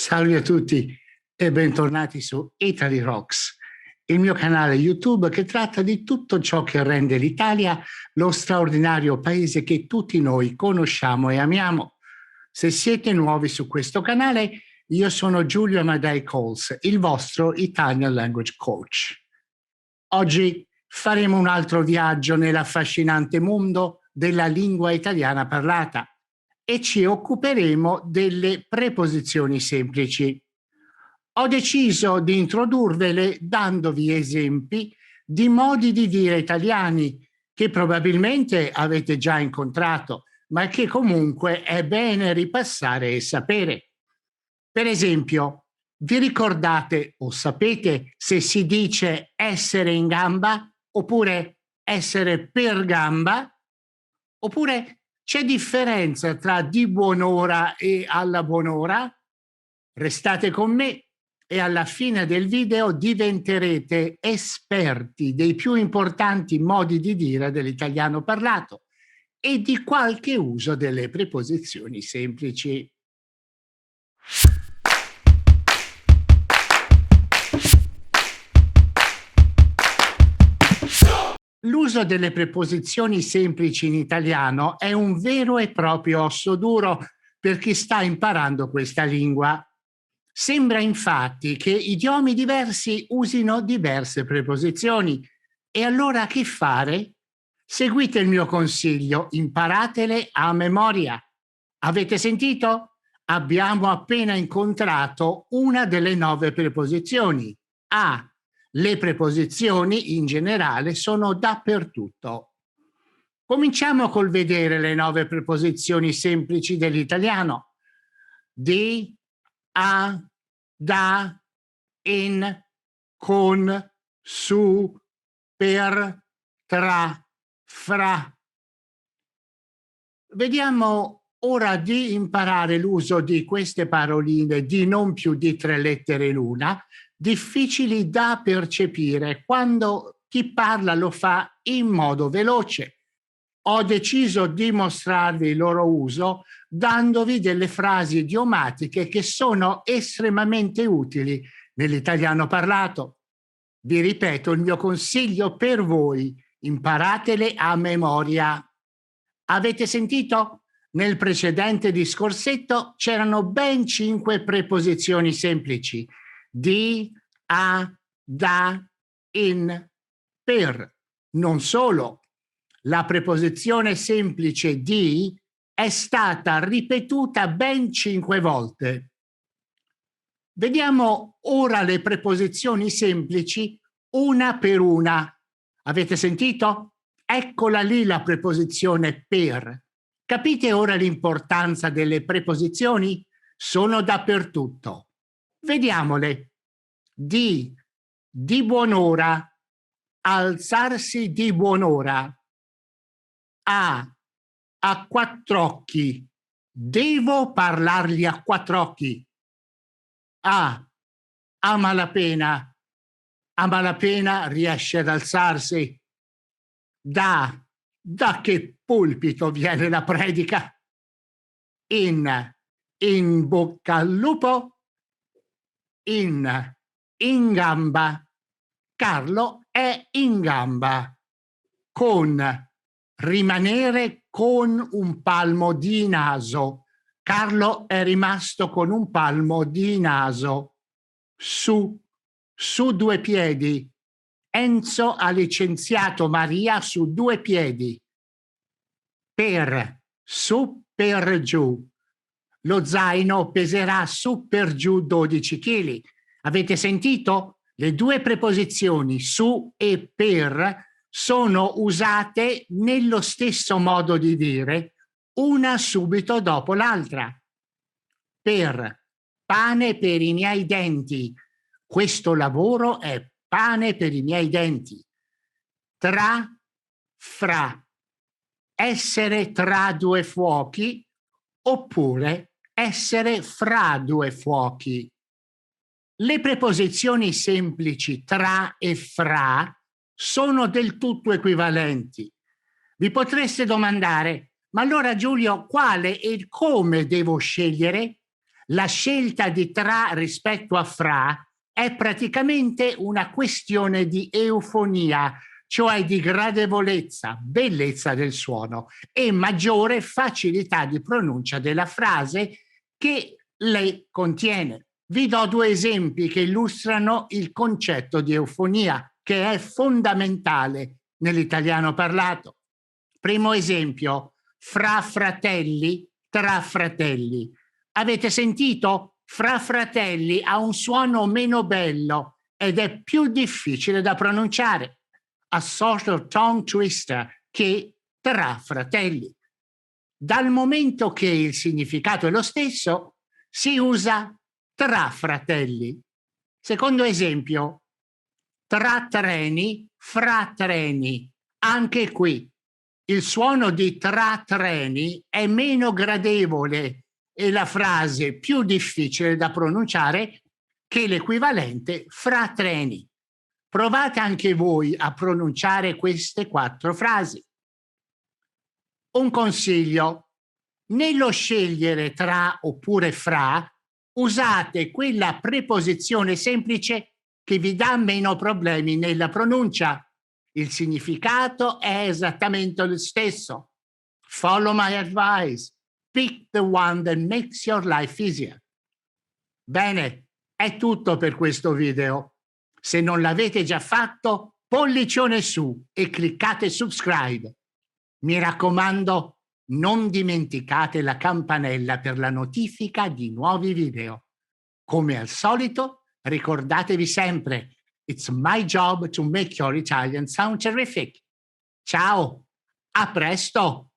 Salve a tutti e bentornati su Italy Rocks, il mio canale YouTube che tratta di tutto ciò che rende l'Italia lo straordinario paese che tutti noi conosciamo e amiamo. Se siete nuovi su questo canale, io sono Giulio Amadei Coles, il vostro Italian Language Coach. Oggi faremo un altro viaggio nell'affascinante mondo della lingua italiana parlata e ci occuperemo delle preposizioni semplici. Ho deciso di introdurvele dandovi esempi di modi di dire italiani che probabilmente avete già incontrato, ma che comunque è bene ripassare e sapere. Per esempio, vi ricordate o sapete se si dice essere in gamba oppure essere per gamba? Oppure c'è differenza tra di buon'ora e alla buon'ora? Restate con me e alla fine del video diventerete esperti dei più importanti modi di dire dell'italiano parlato e di qualche uso delle preposizioni semplici. L'uso delle preposizioni semplici in italiano è un vero e proprio osso duro per chi sta imparando questa lingua. Sembra infatti che idiomi diversi usino diverse preposizioni. E allora che fare? Seguite il mio consiglio, imparatele a memoria. Avete sentito? Abbiamo appena incontrato una delle 9 preposizioni, a. Le preposizioni in generale sono dappertutto. Cominciamo col vedere le 9 preposizioni semplici dell'italiano. Di, a, da, in, con, su, per, tra, fra. Vediamo ora di imparare l'uso di queste paroline di non più di 3 lettere l'una, difficili da percepire quando chi parla lo fa in modo veloce. Ho deciso di mostrarvi il loro uso dandovi delle frasi idiomatiche che sono estremamente utili nell'italiano parlato. Vi ripeto il mio consiglio per voi, imparatele a memoria. Avete sentito? Nel precedente discorsetto c'erano ben 5 preposizioni semplici. Di, a, da, in, per. Non solo. La preposizione semplice di è stata ripetuta ben 5 volte. Vediamo ora le preposizioni semplici una per una. Avete sentito? Eccola lì la preposizione per. Capite ora l'importanza delle preposizioni? Sono dappertutto. Vediamole. Di buon'ora, alzarsi di buon'ora. A quattr'occhi, devo parlargli a quattr'occhi. A malapena riesce ad alzarsi. Da che pulpito viene la predica? In bocca al lupo. In gamba. Carlo è in gamba. Con, rimanere con un palmo di naso. Carlo è rimasto con un palmo di naso. Su 2 piedi. Enzo ha licenziato Maria su 2 piedi. Per, su per giù. Lo zaino peserà su per giù 12 kg. Avete sentito? Le 2 preposizioni su e per sono usate nello stesso modo di dire, una subito dopo l'altra. Per, pane per i miei denti. Questo lavoro è pane per i miei denti. Tra, fra. Essere tra 2 fuochi oppure essere fra 2 fuochi. Le preposizioni semplici tra e fra sono del tutto equivalenti. Vi potreste domandare, ma allora Giulio, quale e come devo scegliere? La scelta di tra rispetto a fra è praticamente una questione di eufonia, cioè di gradevolezza, bellezza del suono e maggiore facilità di pronuncia della frase che lei contiene. Vi do due esempi che illustrano il concetto di eufonia, che è fondamentale nell'italiano parlato. Primo esempio, fra fratelli, tra fratelli. Avete sentito? Fra fratelli ha un suono meno bello ed è più difficile da pronunciare. A sort of tongue twister che tra fratelli. Dal momento che il significato è lo stesso, si usa tra fratelli. Secondo esempio, tra treni, fra treni. Anche qui il suono di tra treni è meno gradevole e la frase più difficile da pronunciare che l'equivalente fra treni. Provate anche voi a pronunciare queste 4 frasi. Un consiglio: nello scegliere tra oppure fra, usate quella preposizione semplice che vi dà meno problemi nella pronuncia. Il significato è esattamente lo stesso. Follow my advice. Pick the one that makes your life easier. Bene, è tutto per questo video. Se non l'avete già fatto, pollicione su e cliccate subscribe. Mi raccomando, non dimenticate la campanella per la notifica di nuovi video. Come al solito, ricordatevi sempre, it's my job to make your Italian sound terrific. Ciao, a presto!